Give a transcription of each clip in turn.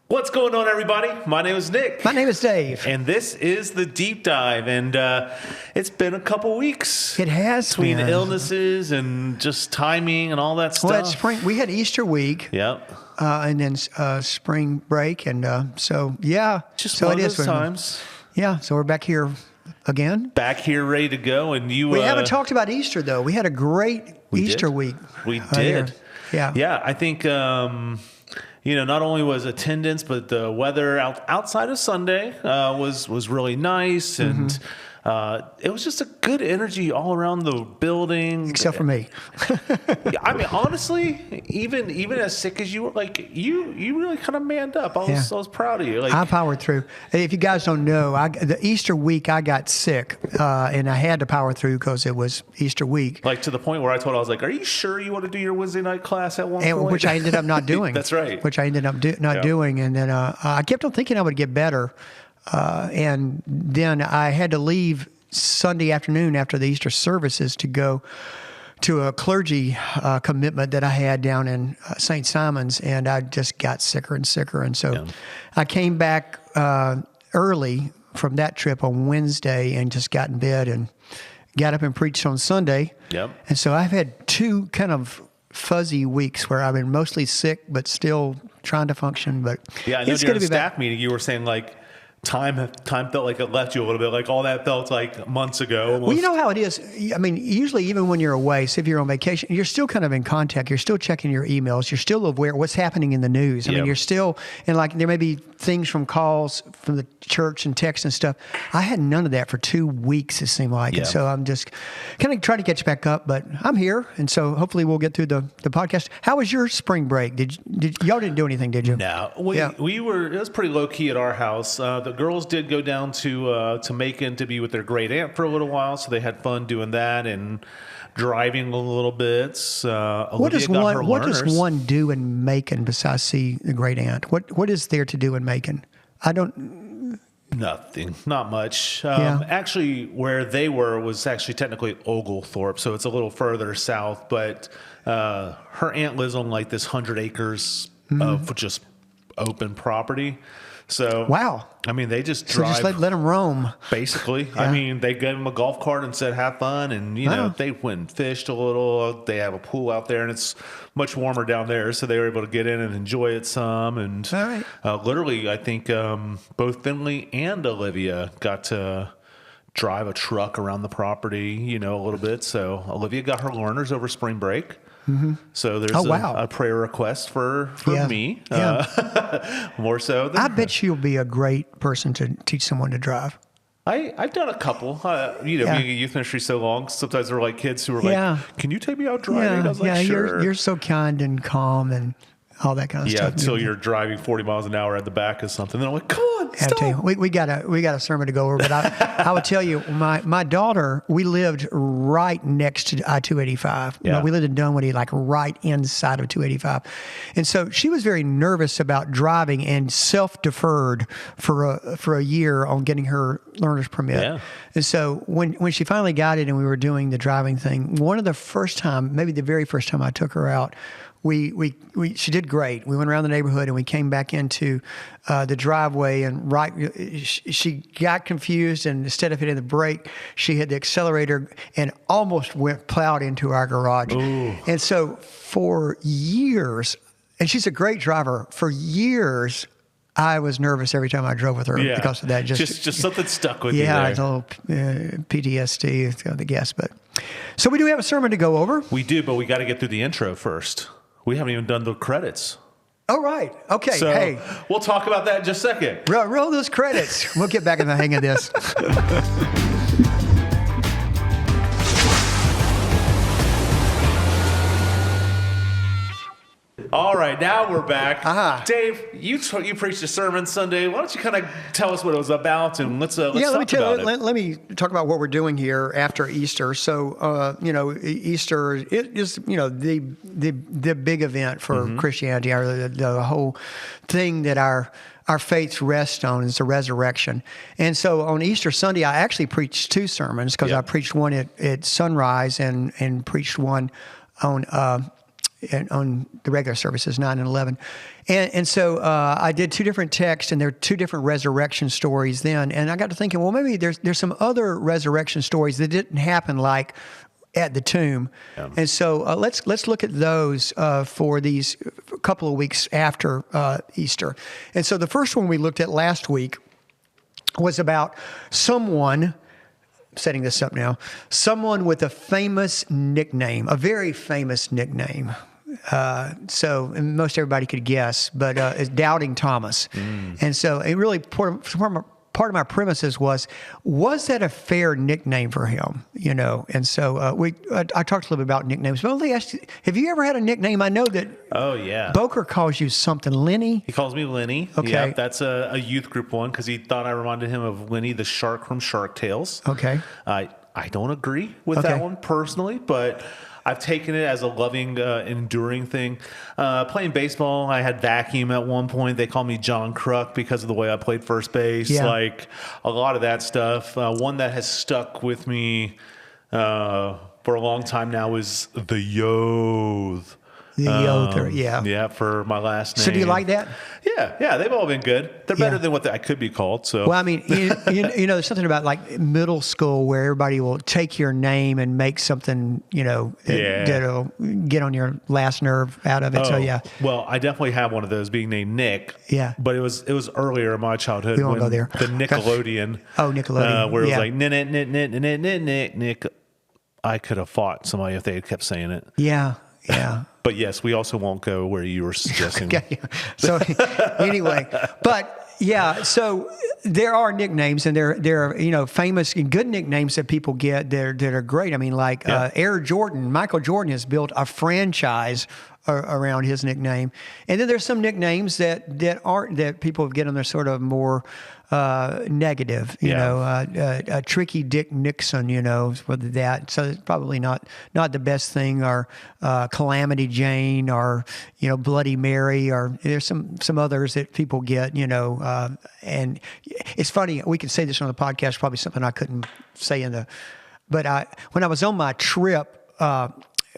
What's going on, everybody? My name is Nick. My name is Dave. And this is the Deep Dive. And it's been a couple weeks. It has between been. illnesses and just timing and all that stuff. Well, it's spring. We had Easter week. Yep. And then spring break. And so, yeah. Just so one it of is those times. Yeah. So we're back here again. Back here ready to go. And we haven't talked about Easter, though. We had a great Easter week. We did. Yeah. Yeah. I think... not only was attendance, but the weather outside of Sunday was really nice, and it was just a good energy all around the building. Except for me. I mean, honestly, even as sick as you were, like you really kind of manned up. I was proud of you. Like, I powered through. If you guys don't know, the Easter week I got sick, and I had to power through because it was Easter week. Like to the point where I told, I was like, "Are you sure you want to do your Wednesday night class at one point?" Which I ended up not doing. That's right. Which I ended up not doing, and then I kept on thinking I would get better, and then I had to leave Sunday afternoon after the Easter services to go to a clergy commitment that I had down in St. Simon's, and I just got sicker and sicker. And so I came back early from that trip on Wednesday and just got in bed and got up and preached on Sunday. Yep. And so I've had two kind of fuzzy weeks where I've been mostly sick but still trying to function. But yeah, I know during the staff meeting you were saying like, Time felt like it left you a little bit, like all that felt like months ago. Almost. Well, you know how it is. I mean, usually even when you're away, say if you're on vacation, you're still kind of in contact. You're still checking your emails. You're still aware of what's happening in the news. I mean, you're still, and like there may be things from calls from the church and texts and stuff. I had none of that for 2 weeks, it seemed like. And so I'm just kind of trying to catch back up, but I'm here. And so hopefully we'll get through the podcast. How was your spring break? Y'all didn't do anything, did you? No. We were, it was pretty low key at our house. The girls did go down to Macon to be with their great aunt for a little while, so they had fun doing that and driving a little bit. What does one do in Macon besides see the great aunt? What is there to do in Macon? Nothing, not much. Actually, where they were was actually technically Oglethorpe, so it's a little further south. But her aunt lives on like this 100 acres of just open property. So wow, I mean, they just drive. So just let them roam. Basically, yeah. I mean, they gave them a golf cart and said, "Have fun," and they went and fished a little. They have a pool out there, and it's much warmer down there, so they were able to get in and enjoy it some. And literally, I think both Finley and Olivia got to drive a truck around the property, a little bit. So Olivia got her learners over spring break. Mm-hmm. So there's a prayer request for me, more so. I bet you'll be a great person to teach someone to drive. I've done a couple. Being in youth ministry so long, sometimes there were like kids who were like, "Can you take me out driving?" I was like, "Sure." You're so kind and calm and all that kind of stuff. Yeah, until you're driving 40 miles an hour at the back of something. Then I'm like, come on, stop. Tell you, we got a sermon to go over, but I would tell you, my daughter, we lived right next to I-285. Yeah. We lived in Dunwoody, like right inside of 285. And so she was very nervous about driving and self-deferred for a year on getting her learner's permit. Yeah. And so when she finally got it and we were doing the driving thing, one of the first time, maybe the very first time I took her out, she did great. We went around the neighborhood and we came back into the driveway, and she got confused, and instead of hitting the brake, she hit the accelerator and almost plowed into our garage. Ooh. And so for years, and she's a great driver, for years I was nervous every time I drove with her because of that. Just something stuck with you there. Yeah, it's a little PTSD, I guess. But so we do have a sermon to go over. We do, but we got to get through the intro first. We haven't even done the credits. Oh, right. Okay. So hey, we'll talk about that in just a second. Roll those credits. We'll get back in the hang of this. All right, now we're back. Uh-huh. Dave, you preached a sermon Sunday. Why don't you kind of tell us what it was about, and let's talk about it. Let me talk about what we're doing here after Easter. So, Easter is the big event for Christianity, or the whole thing that our faith rests on is the resurrection. And so on Easter Sunday, I actually preached two sermons because I preached one at sunrise and preached one on and on the regular services, 9 and 11. And so I did 2 different texts, and there are 2 different resurrection stories then. And I got to thinking, well, maybe there's some other resurrection stories that didn't happen like at the tomb. Yeah. And so let's look at those for these couple of weeks after Easter. And so the first one we looked at last week was about someone, setting this up now, someone with a famous nickname, a very famous nickname. So and most everybody could guess, but it's Doubting Thomas. And so it really, part of my premises was that a fair nickname for him? You know, and so I talked a little bit about nicknames. But let me ask you, have you ever had a nickname? I know that. Oh yeah. Boker calls you something, Lenny. He calls me Lenny. Okay, yeah, that's a youth group one because he thought I reminded him of Lenny the shark from Shark Tales. Okay. I don't agree with that one personally, but I've taken it as a loving, enduring thing. Playing baseball, I had vacuum at one point. They called me John Kruk because of the way I played first base. Yeah. Like a lot of that stuff. One that has stuck with me for a long time now is the Yoth. The Yoth, yeah. Yeah, for my last name. So do you like that? Yeah, they've all been good. They're better than what I could be called. So, well, I mean, you know, there's something about like middle school where everybody will take your name and make something, you know, that'll get on your last nerve out of it. So yeah. Well, I definitely have one of those, being named Nick. Yeah. But it was earlier in my childhood. We won't go there. The Nickelodeon. Oh, Nickelodeon. Where it was like Nick. I could have fought somebody if they had kept saying it. Yeah. Yeah. But yes, we also won't go where you were suggesting. Okay. So anyway, but yeah, so there are nicknames, and there are, you know, famous and good nicknames that people get that are great. I mean, like Air Jordan, Michael Jordan has built a franchise around his nickname. And then there's some nicknames that aren't, that people get on their sort of more negative, you know, Tricky Dick Nixon, you know, whether that, so it's probably not the best thing, or Calamity Jane, or, you know, Bloody Mary, or there's some others that people get, you know, and it's funny, we can say this on the podcast, probably something I couldn't say but when I was on my trip,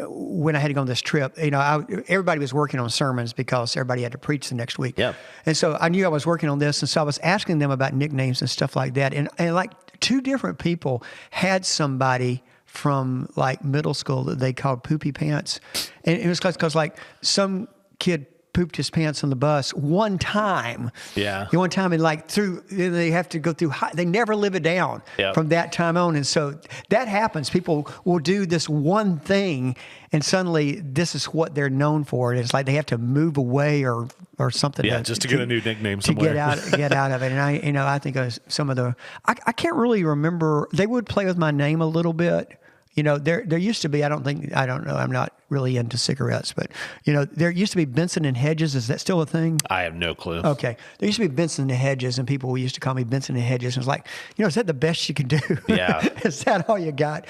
when I had to go on this trip, you know, everybody was working on sermons because everybody had to preach the next week. Yeah. And so I knew I was working on this, and so I was asking them about nicknames and stuff like that. And like 2 different people had somebody from like middle school that they called Poopy Pants. And it was because like some kid pooped his pants on the bus one time. Yeah. One time, and like they have to go through, they never live it down from that time on. And so that happens. People will do this one thing, and suddenly this is what they're known for. And it's like they have to move away or something. Yeah, just to get a new nickname somewhere. To get out of it. And I think of some of I can't really remember. They would play with my name a little bit. You know, there used to be, I don't know, I'm not really into cigarettes, but, you know, there used to be Benson and Hedges. Is that still a thing? I have no clue. Okay. There used to be Benson and Hedges, and people used to call me Benson and Hedges. And it's like, you know, is that the best you can do? Yeah. Is that all you got?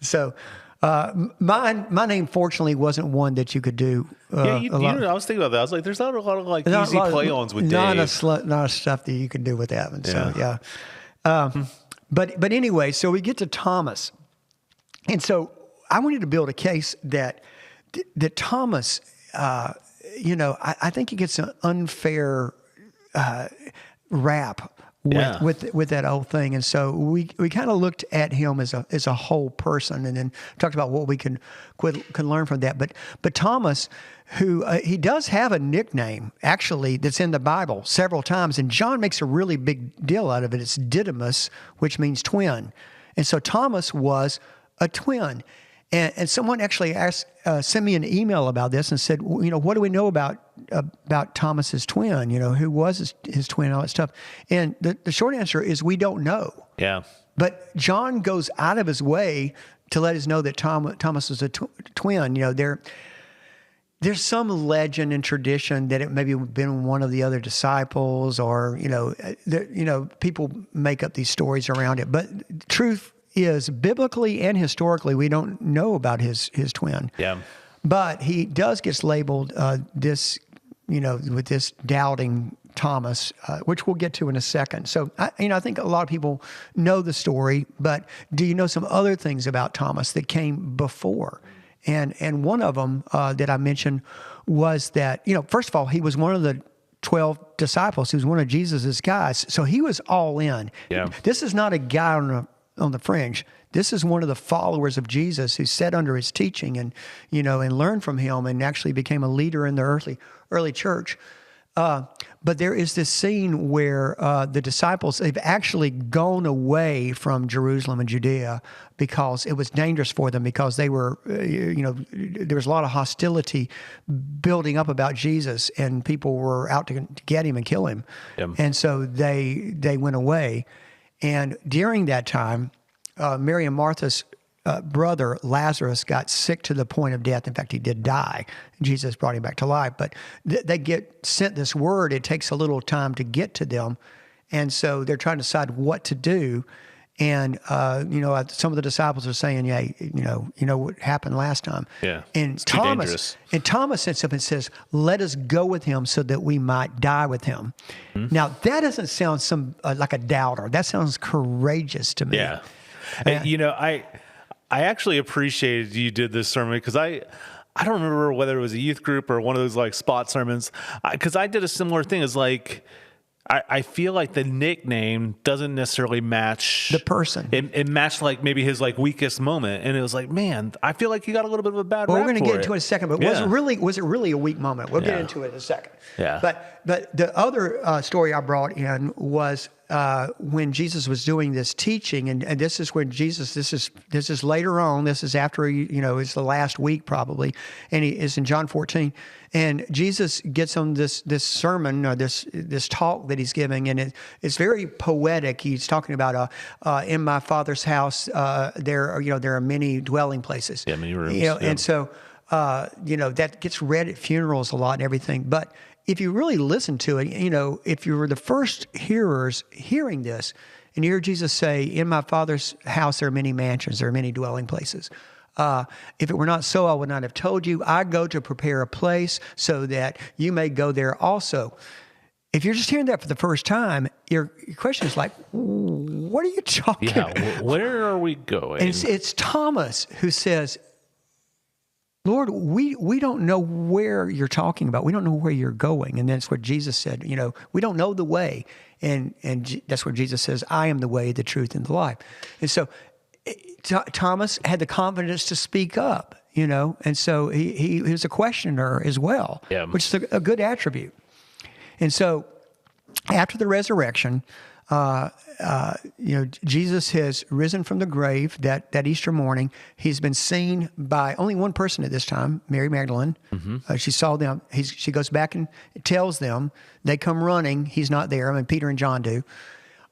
So my name, fortunately, wasn't one that you could do. I was thinking about that. I was like, there's not a lot of like easy play-ons with Dave. Not a stuff that you can do with that one. So, yeah. But anyway, so we get to Thomas. And so I wanted to build a case that Thomas, you know, I think he gets an unfair rap with that whole thing. And so we kind of looked at him as a whole person, and then talked about what we can learn from that. But Thomas, who he does have a nickname actually that's in the Bible several times, and John makes a really big deal out of it. It's Didymus, which means twin. And so Thomas was a twin. And someone actually sent me an email about this and said, you know, what do we know about Thomas's twin? You know, who was his twin, all that stuff. And the short answer is we don't know. Yeah. But John goes out of his way to let us know that Thomas was a twin. You know, there's some legend and tradition that it maybe been one of the other disciples, or, you know, people make up these stories around it. But truth is, biblically and historically, we don't know about his twin. Yeah. But he does get labeled this, you know, with this Doubting Thomas, which we'll get to in a second. So, I think a lot of people know the story, but do you know some other things about Thomas that came before? And one of them that I mentioned was that, first of all, he was one of the 12 disciples. He was one of Jesus's guys. So he was all in. Yeah. This is not a guy on the fringe. This is one of the followers of Jesus who sat under his teaching and learned from him and actually became a leader in the early church. But there is this scene where the disciples, they've actually gone away from Jerusalem and Judea because it was dangerous for them, because they were, there was a lot of hostility building up about Jesus, and people were out to get him and kill him. Yep. And so they went away. And during that time, Mary and Martha's brother Lazarus got sick to the point of death. In fact, he did die. Jesus brought him back to life. But they get sent this word. It takes a little time to get to them. And so they're trying to decide what to do. And, some of the disciples are saying, what happened last time. Yeah, and Thomas sits up and says, let us go with him so that we might die with him. Mm-hmm. Now, that doesn't sound like a doubter. That sounds courageous to me. Yeah. I actually appreciated you did this sermon, because I don't remember whether it was a youth group or one of those like spot sermons, because I did a similar thing. Is like, I feel like the nickname doesn't necessarily match the person. It matched like maybe his like weakest moment, and it was like, man, I feel like he got a little bit of a bad. Well, rap we're going to get for into it in a second, but was it really a weak moment? We'll get into it in a second. Yeah. But the other story I brought in was when Jesus was doing this teaching, and this is when Jesus. This is later on. This is after it's the last week probably, and it's in John 14. And Jesus gets on this sermon or this talk that he's giving, and it's very poetic. He's talking about in my Father's house there are many dwelling places. Yeah, many rooms. And so that gets read at funerals a lot and everything. But if you really listen to it, if you were the first hearers hearing this, and you hear Jesus say, "In my Father's house there are many mansions, there are many dwelling places." If it were not so, I would not have told you. I go to prepare a place so that you may go there also. If you're just hearing that for the first time, your question is like, what are you talking about? Yeah, where are we going? And it's Thomas who says, Lord, we don't know where you're talking about. We don't know where you're going. And that's what Jesus said. We don't know the way. And that's what Jesus says, I am the way, the truth, and the life. And so Thomas had the confidence to speak up, and so he was a questioner as well, which is a good attribute. And so after the resurrection, Jesus has risen from the grave that Easter morning. He's been seen by only one person at this time, Mary Magdalene. Mm-hmm. She saw them. She goes back and tells them. They come running. He's not there. Peter and John do.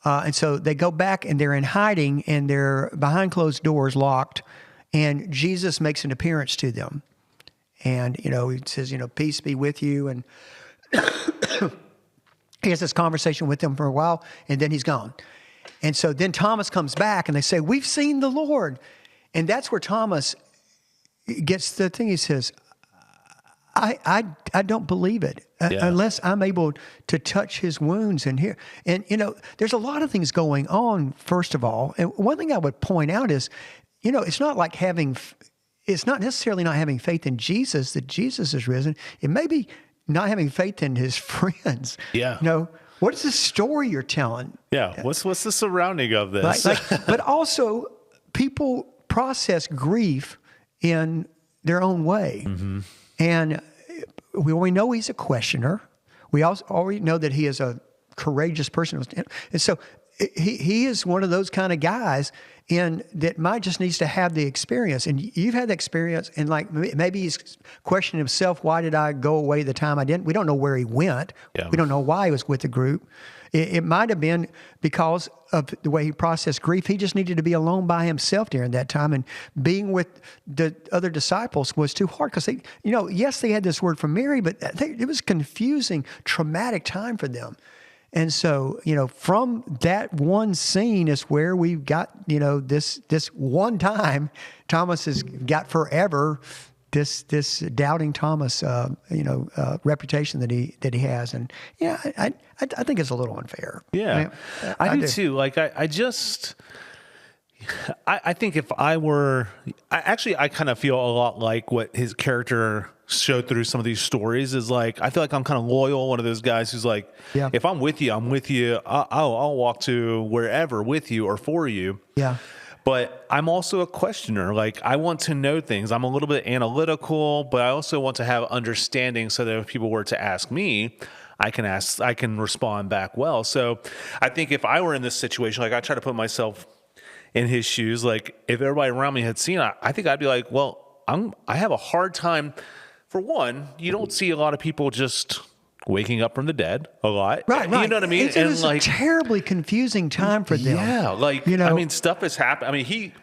And so they go back and they're in hiding, and they're behind closed doors, locked. And Jesus makes an appearance to them. And, he says, peace be with you. And he has this conversation with them for a while, and then he's gone. And so then Thomas comes back, and they say, we've seen the Lord. And that's where Thomas gets the thing. He says, I don't believe it unless I'm able to touch his wounds and hear. And, there's a lot of things going on, first of all. And one thing I would point out is, it's not necessarily not having faith in Jesus that Jesus is risen. It may be not having faith in his friends. Yeah. What is the story you're telling? Yeah. What's the surrounding of this? But also, people process grief in their own way. Mm-hmm. And we know he's a questioner. We also already know that he is a courageous person. And so he is one of those kind of guys that might just needs to have the experience. And you've had the experience, and like maybe he's questioning himself, why did I go away the time I didn't? We don't know where he went. Yeah. We don't know why he was with the group. It might have been because of the way he processed grief. He just needed to be alone by himself during that time, and being with the other disciples was too hard because yes, they had this word from Mary, but it was confusing, traumatic time for them. And so, from that one scene is where we've got, this one time Thomas has got forever this doubting Thomas, reputation that he has. And I think it's a little unfair. Yeah, I do too. Like I just, I think if I were, I kind of feel a lot like what his character showed through some of these stories is like, I feel like I'm kind of loyal. One of those guys who's like, Yeah. if I'm with you, I'm with you. I'll walk to wherever with you or for you. Yeah. But I'm also a questioner. Like, I want to know things. I'm a little bit analytical, but I also want to have understanding so that if people were to ask me, I can respond back well. So I think if I were in this situation, like I try to put myself in his shoes, like if everybody around me had seen it, I think I'd be like, well, I have a hard time. For one, you don't see a lot of people just waking up from the dead a lot. Right. You know what I mean? It was a terribly confusing time for them. Yeah. Like, you know, I mean, stuff has happened. I mean, he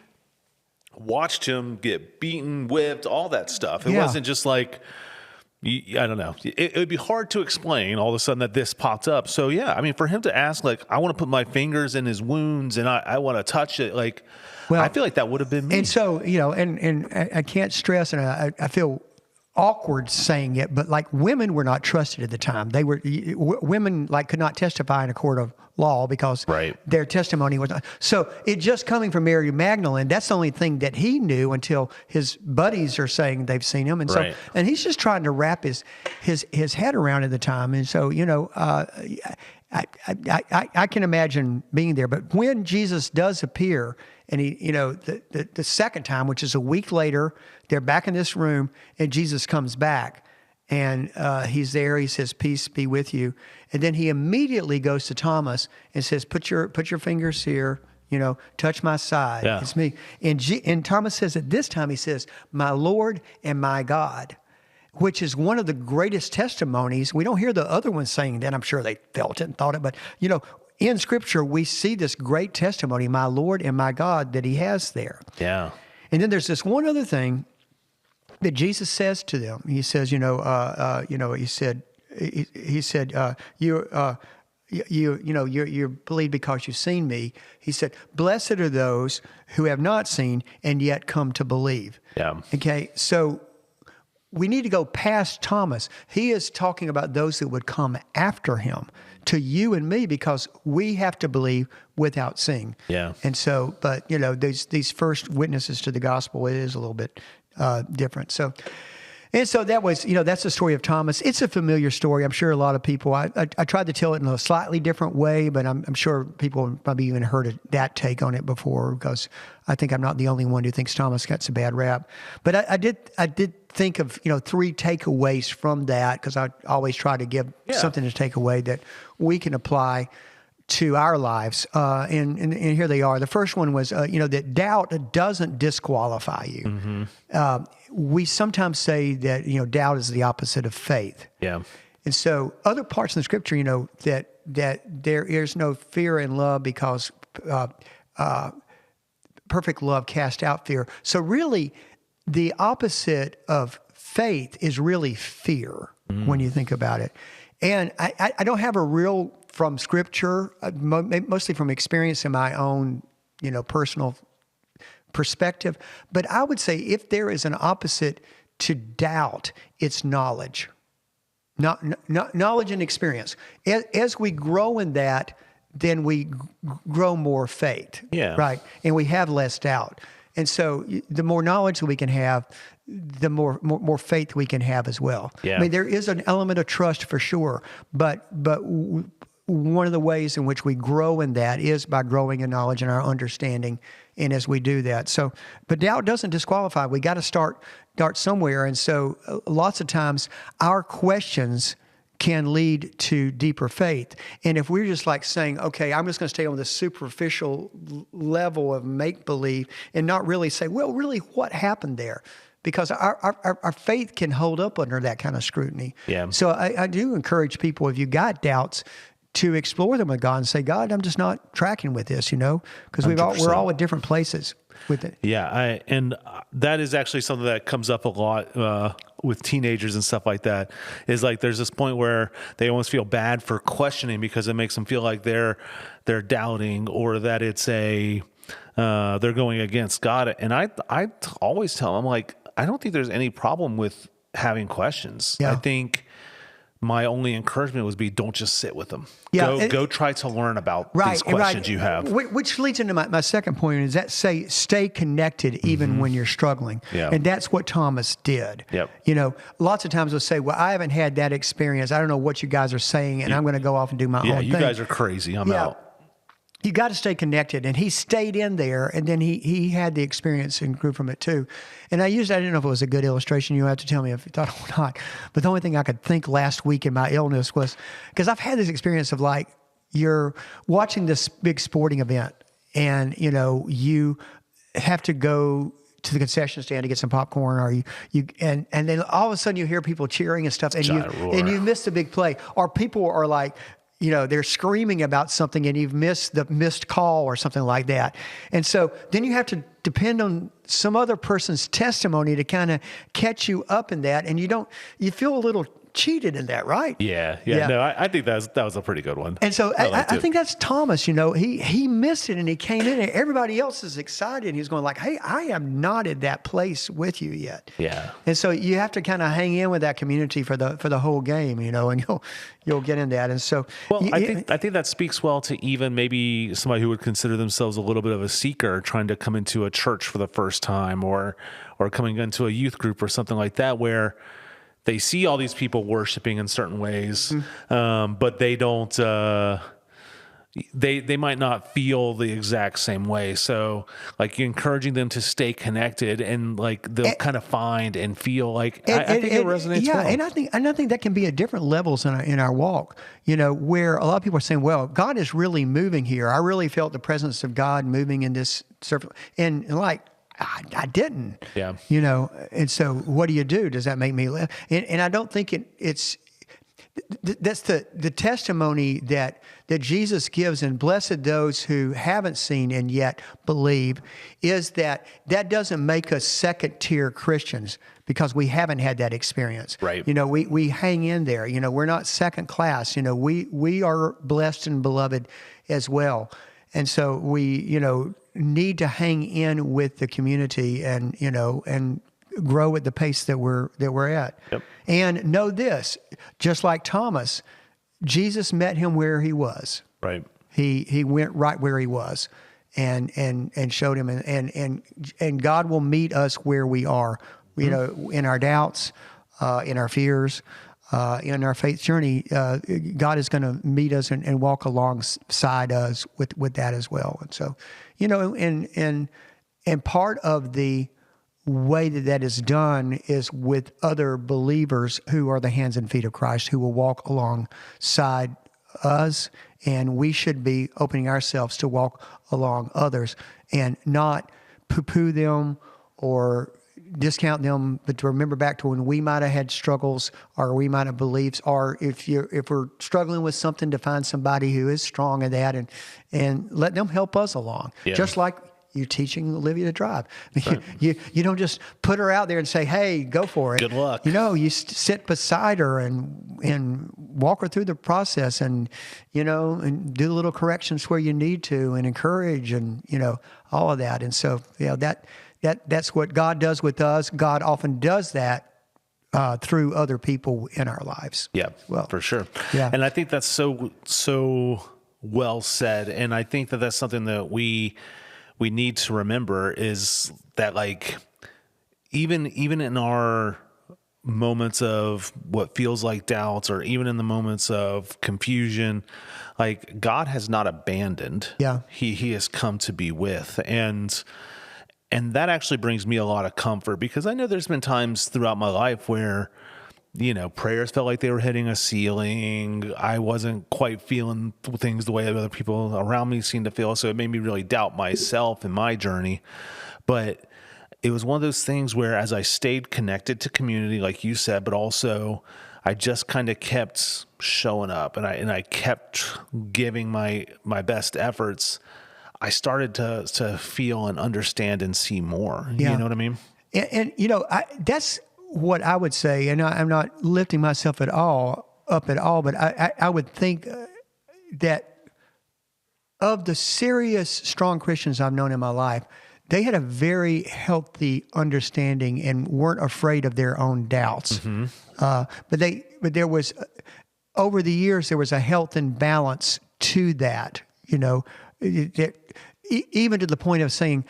watched him get beaten, whipped, all that stuff. It wasn't just like, I don't know. It would be hard to explain all of a sudden that this popped up. So, yeah, I mean, for him to ask, like, I want to put my fingers in his wounds and I want to touch it, like, well, I feel like that would have been me. And so, you know, and I can't stress, and I feel awkward saying it, but like women were not trusted at the time. Women like could not testify in a court of law because their testimony was not. So it just coming from Mary Magdalene, that's the only thing that he knew until his buddies are saying they've seen him. And so, and he's just trying to wrap his head around at the time. And so, you know, I can imagine being there, but when Jesus does appear, and he, you know, the second time, which is a week later, they're back in this room, and Jesus comes back, and he's there. He says, "Peace be with you," and then he immediately goes to Thomas and says, "Put your fingers here. You know, touch my side. Yeah. It's me." And Thomas says at this time, he says, "My Lord and my God." Which is one of the greatest testimonies. We don't hear the other ones saying that. I'm sure they felt it and thought it, but you know, in Scripture we see this great testimony, my Lord and my God, that he has there. Yeah. And then there's this one other thing that Jesus says to them. He says, he said, you believe because you've seen me. He said, blessed are those who have not seen and yet come to believe. Yeah. Okay, so we need to go past Thomas. He is talking about those that would come after him, to you and me, because we have to believe without seeing. Yeah. And so, but you know, these first witnesses to the gospel, it is a little bit different. So, and so that was, you know, that's the story of Thomas. It's a familiar story. I'm sure a lot of people, I tried to tell it in a slightly different way, but I'm sure people have probably even heard that take on it before, because I think I'm not the only one who thinks Thomas gets a bad rap. But I did think of, you know, 3 takeaways from that, because I always try to give something to take away that we can apply to our lives. And here they are. The first one was, that doubt doesn't disqualify you. Mm-hmm. We sometimes say that, doubt is the opposite of faith. Yeah. And so other parts in the Scripture, that there is no fear in love, because perfect love casts out fear. So really, the opposite of faith is really fear when you think about it. And I don't have a real, from Scripture, mostly from experience in my own, personal perspective. But I would say if there is an opposite to doubt, it's knowledge. Knowledge and experience. As we grow in that, then we grow more faith. Yeah. Right. And we have less doubt. And so the more knowledge that we can have, the more faith we can have as well. Yeah. I mean, there is an element of trust for sure, but one of the ways in which we grow in that is by growing in knowledge and our understanding. And as we do that, but doubt doesn't disqualify. We got to start somewhere. And so lots of times our questions can lead to deeper faith. And if we're just like saying, okay, I'm just going to stay on the superficial level of make-believe and not really say, well, really what happened there? Because our faith can hold up under that kind of scrutiny. Yeah. So I do encourage people, if you got doubts, to explore them with God and say, God, I'm just not tracking with this, because we're all at different places with it. Yeah, and that is actually something that comes up a lot with teenagers and stuff like that. Is like there's this point where they almost feel bad for questioning because it makes them feel like they're doubting, or that it's they're going against God. And I always tell them, like, I don't think there's any problem with having questions. Yeah. I think my only encouragement would be, don't just sit with them. Yeah, go try to learn about these questions you have. Which leads into my second point is that stay connected even when you're struggling. Yeah. And that's what Thomas did. Yep. Lots of times we'll say, well, I haven't had that experience. I don't know what you guys are saying, and I'm going to go off and do my own thing. Yeah, you guys are crazy. I'm out. You got to stay connected. And he stayed in there, and then he had the experience and grew from it too. And I didn't know if it was a good illustration. You have to tell me if you thought it or not. But the only thing I could think last week in my illness was, because I've had this experience of like, you're watching this big sporting event, and you have to go to the concession stand to get some popcorn, or and then all of a sudden you hear people cheering and stuff, and you miss the big play, or people are like, they're screaming about something, and you've missed the missed call or something like that. And so then you have to depend on some other person's testimony to kind of catch you up in that. And you feel a little cheated in that, right? Yeah. No, I think that was a pretty good one. And so I think that's Thomas. He missed it, and he came in, and everybody else is excited. And he's going like, "Hey, I am not at that place with you yet." Yeah. And so you have to kind of hang in with that community for the whole game, and you'll get in that. And so, I think that speaks well to even maybe somebody who would consider themselves a little bit of a seeker, trying to come into a church for the first time, or coming into a youth group or something like that, where they see all these people worshiping in certain ways, but they don't. They might not feel the exact same way. So, like, encouraging them to stay connected, and like they'll kind of find and feel like. I think it resonates. Yeah, well. and I think that can be at different levels in our walk. Where a lot of people are saying, "Well, God is really moving here. I really felt the presence of God moving in this circle," and like. I didn't. Yeah. And so what do you do? Does that make me live? And I don't think it's that's the testimony that Jesus gives, and blessed those who haven't seen and yet believe, is that doesn't make us second tier Christians because we haven't had that experience. Right. We hang in there. We're not second class. We are blessed and beloved as well. And so we, need to hang in with the community and grow at the pace that we're at. Yep. And know this, just like Thomas, Jesus met him where he was. Right. He went right where he was and showed him, and God will meet us where we are, in our doubts, in our fears, in our faith journey. God is going to meet us and walk alongside us with that as well. And so, and part of the way that is done is with other believers who are the hands and feet of Christ, who will walk alongside us, and we should be opening ourselves to walk along others and not poo-poo them or discount them, but to remember back to when we might have had struggles, or we might have beliefs, or if we're struggling with something, to find somebody who is strong in that and let them help us along. Yeah. Just like you teaching Olivia to drive. Right. You don't just put her out there and say, "Hey, go for it." Good luck. You sit beside her and walk her through the process, and and do little corrections where you need to, and encourage, and all of that. And so that's what God does with us. God often does that through other people in our lives. Yeah, well, for sure. Yeah. And I think that's so well said. And I think that that's something that we need to remember, is that, like, even in our moments of what feels like doubts, or even in the moments of confusion, like, God has not abandoned. Yeah. He has come to be with. And that actually brings me a lot of comfort, because I know there's been times throughout my life where, prayers felt like they were hitting a ceiling. I wasn't quite feeling things the way other people around me seemed to feel. So it made me really doubt myself and my journey. But it was one of those things where, as I stayed connected to community, like you said, but also I just kind of kept showing up, and I kept giving my best efforts, I started to feel and understand and see more. Yeah. You know what I mean? And that's what I would say, and I'm not lifting myself up at all, but I would think that of the serious, strong Christians I've known in my life, they had a very healthy understanding and weren't afraid of their own doubts. Mm-hmm. But there was over the years, there was a health and balance to that, even to the point of saying,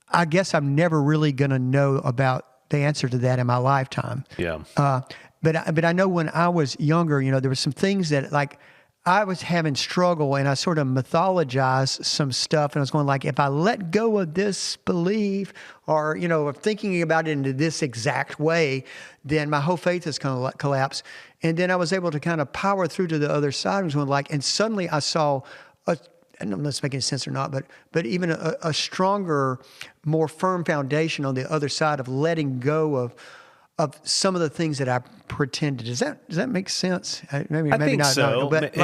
I guess I'm never really going to know about the answer to that in my lifetime. Yeah. But I know when I was younger, there were some things that like I was having struggle, and I sort of mythologized some stuff, and I was going like, if I let go of this belief, or of thinking about it in this exact way, then my whole faith is going to collapse. And then I was able to kind of power through to the other side. I was going like, and suddenly I saw I don't know if that's making sense or not, but even a stronger, more firm foundation on the other side of letting go of some of the things that I pretended. Does that make sense? Maybe think not. so. But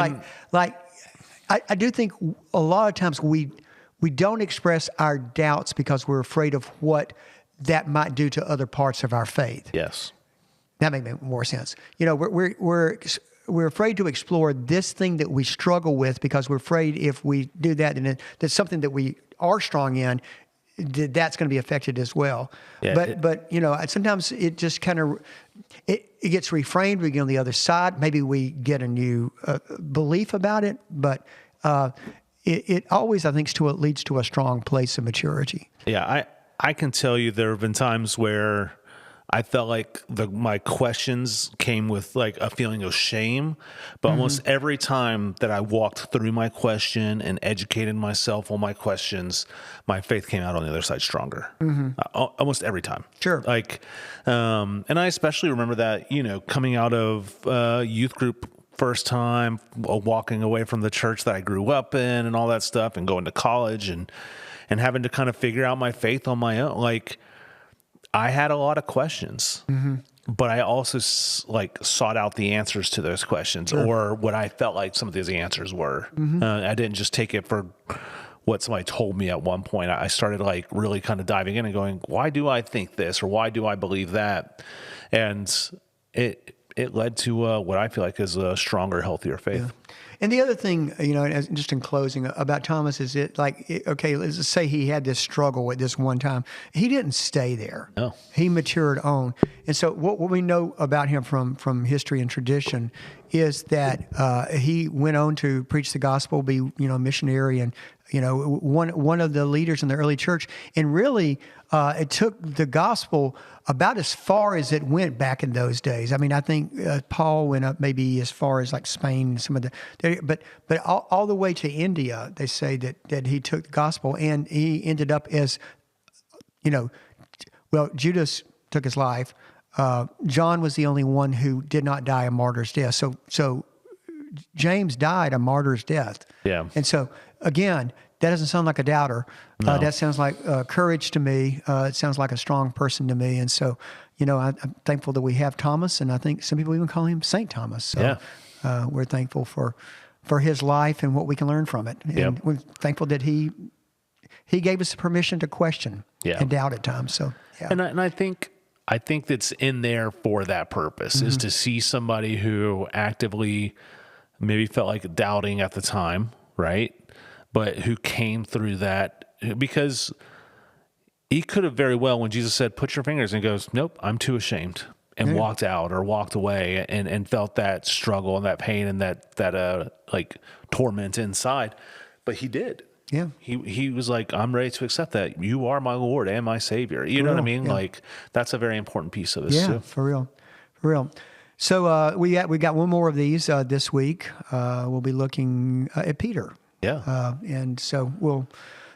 I do think a lot of times we don't express our doubts because we're afraid of what that might do to other parts of our faith. Yes. That makes more sense. We're afraid to explore this thing that we struggle with because we're afraid if we do that, and that's something that we are strong in, that's going to be affected as well. Yeah, but sometimes it just kind of it gets reframed. We get on the other side. Maybe we get a new belief about it, but it always, I think, leads to a strong place of maturity. Yeah, I can tell you there have been times where I felt like my questions came with like a feeling of shame, but almost every time that I walked through my question and educated myself on my questions, my faith came out on the other side stronger. Almost every time. Sure. And I especially remember that, coming out of youth group first time, walking away from the church that I grew up in and all that stuff, and going to college and having to kind of figure out my faith on my own. Like, I had a lot of questions, but I also sought out the answers to those questions, or what I felt like some of these answers were. I didn't just take it for what somebody told me at one point. I started really kind of diving in and going, why do I think this, or why do I believe that? And it led to what I feel like is a stronger, healthier faith. Yeah. And the other thing, just in closing about Thomas is okay, let's say he had this struggle at this one time. He didn't stay there. No. He matured on. And so what we know about him from history and tradition is that he went on to preach the gospel, be, missionary, and, one of the leaders in the early church. And really, it took the gospel about as far as it went back in those days. I mean, I think Paul went up maybe as far as like Spain, but all the way to India. They say that he took the gospel, and he ended up as, Judas took his life. John was the only one who did not die a martyr's death. So James died a martyr's death. Yeah. And so again, that doesn't sound like a doubter. No. That sounds like courage to me. It sounds like a strong person to me. And so, I'm thankful that we have Thomas, and I think some people even call him Saint Thomas. So we're thankful for his life and what we can learn from it. And we're thankful that he gave us the permission to question and doubt at times. So, yeah. And I think that's in there for that purpose, is to see somebody who actively maybe felt like doubting at the time, right? But who came through that, because he could have very well, when Jesus said, put your fingers, and goes, nope, I'm too ashamed, and walked out or walked away and felt that struggle and that pain and that torment inside. But he did. Yeah. He was like, I'm ready to accept that. You are my Lord and my Savior. You know what I mean? Yeah. Like, that's a very important piece of this too. Yeah, for real. So we got one more of these this week. We'll be looking at Peter. Yeah. And so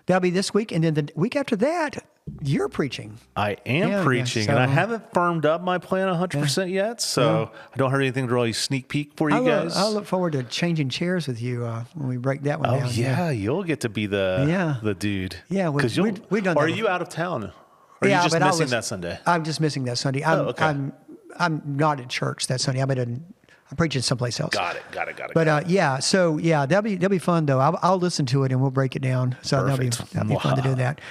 that'll be this week. And then the week after that, you're preaching. I am preaching, and I haven't firmed up my plan 100% yet, so I don't have anything to really sneak peek for you guys. I look forward to changing chairs with you when we break that one down. Oh, yeah, you'll get to be the dude. Yeah, we've done that. Are you out of town? Or are you just missing that Sunday? I'm just missing that Sunday. I'm not at church that Sunday. I'm preaching someplace else. Got it. But that'll be fun though. I'll listen to it and we'll break it down. So that'll be fun to do that.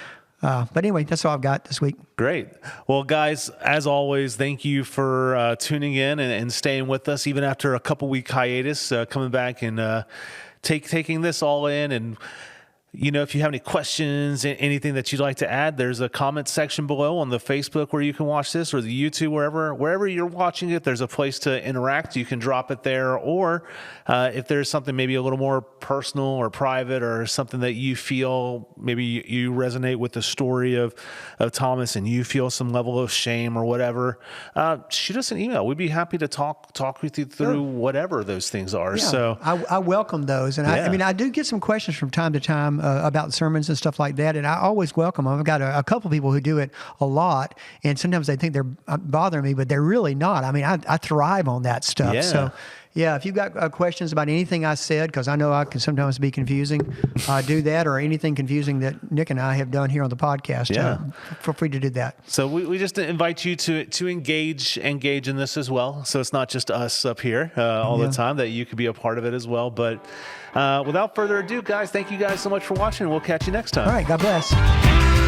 But anyway, that's all I've got this week. Great. Well, guys, as always, thank you for tuning in and staying with us even after a couple week hiatus, coming back and taking this all in. And if you have any questions, anything that you'd like to add, there's a comment section below on the Facebook where you can watch this, or the YouTube, wherever you're watching it, there's a place to interact. You can drop it there, or if there's something maybe a little more personal or private, or something that you feel maybe you resonate with the story of Thomas and you feel some level of shame or whatever, shoot us an email. We'd be happy to talk with you through whatever those things are. Yeah, so I welcome those. And I do get some questions from time to time about sermons and stuff like that, and I always welcome them. I've got a couple people who do it a lot, and sometimes they think they're bothering me, but they're really not. I mean, I thrive on that stuff. Yeah. So, yeah, if you've got questions about anything I said, because I know I can sometimes be confusing, do that, or anything confusing that Nick and I have done here on the podcast. Feel free to do that. So we just invite you to engage in this as well. So it's not just us up here all the time, that you could be a part of it as well. But without further ado, guys, thank you guys so much for watching. We'll catch you next time. All right, God bless.